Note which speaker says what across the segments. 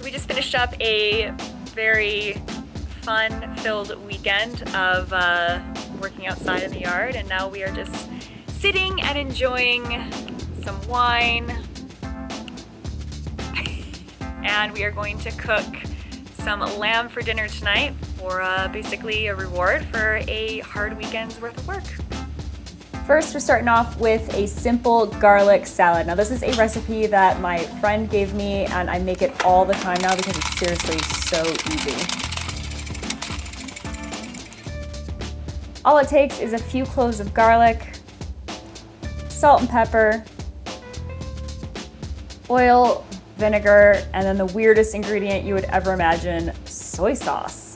Speaker 1: We just finished up a very fun-filled weekend of working outside in the yard, and now we are just sitting and enjoying some wine. And we are going to cook some lamb for dinner tonight for basically a reward for a hard weekend's worth of work.
Speaker 2: First, we're starting off with a simple garlic salad. Now, this is a recipe that my friend gave me, and I make it all the time now because it's seriously so easy. All it takes is a few cloves of garlic, salt and pepper, oil, vinegar, and then the weirdest ingredient you would ever imagine, soy sauce.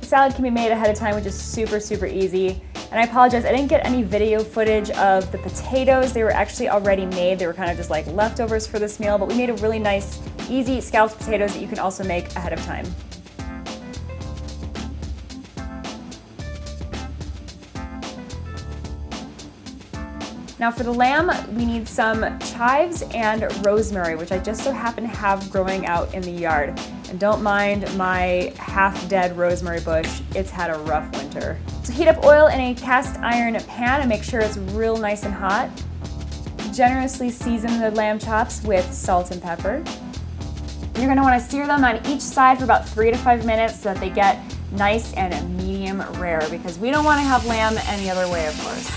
Speaker 2: The salad can be made ahead of time, which is super, super easy. And I apologize, I didn't get any video footage of the potatoes. They were actually already made. They were kind of just like leftovers for this meal, but we made a really nice, easy scalloped potatoes that you can also make ahead of time. Now for the lamb, we need some chives and rosemary, which I just so happen to have growing out in the yard. And don't mind my half-dead rosemary bush, it's had a rough winter. So heat up oil in a cast iron pan and make sure it's real nice and hot. Generously season the lamb chops with salt and pepper. You're gonna wanna sear them on each side for about 3 to 5 minutes so that they get nice and medium rare, because we don't wanna have lamb any other way, of course.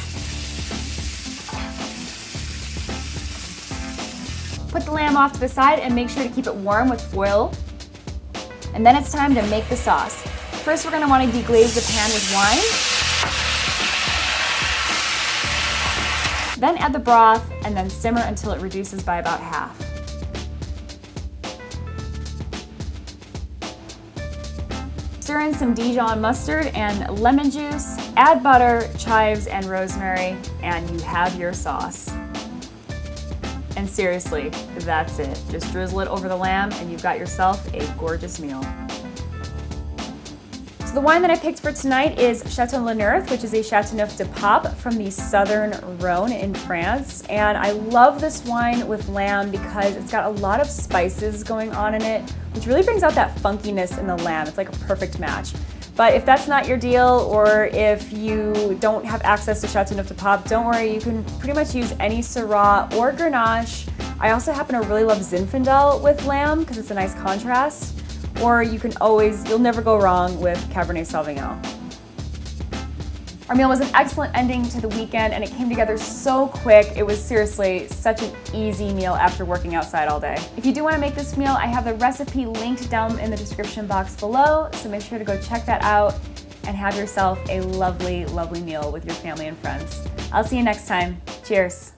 Speaker 2: Put the lamb off to the side and make sure to keep it warm with foil. And then it's time to make the sauce. First, we're gonna wanna deglaze the pan with wine. Then add the broth and then simmer until it reduces by about half. Stir in some Dijon mustard and lemon juice, add butter, chives, and rosemary, and you have your sauce. And seriously, that's it. Just drizzle it over the lamb and you've got yourself a gorgeous meal. So the wine that I picked for tonight is Chateauneuf, which is a Chateauneuf du Pape from the southern Rhone in France. And I love this wine with lamb because it's got a lot of spices going on in it, which really brings out that funkiness in the lamb. It's like a perfect match. But if that's not your deal, or if you don't have access to Chateauneuf du Pape, don't worry, you can pretty much use any Syrah or Grenache. I also happen to really love Zinfandel with lamb because it's a nice contrast. Or you can always, you'll never go wrong with Cabernet Sauvignon. Our meal was an excellent ending to the weekend and it came together so quick. It was seriously such an easy meal after working outside all day. If you do want to make this meal, I have the recipe linked down in the description box below, so make sure to go check that out and have yourself a lovely, lovely meal with your family and friends. I'll see you next time. Cheers.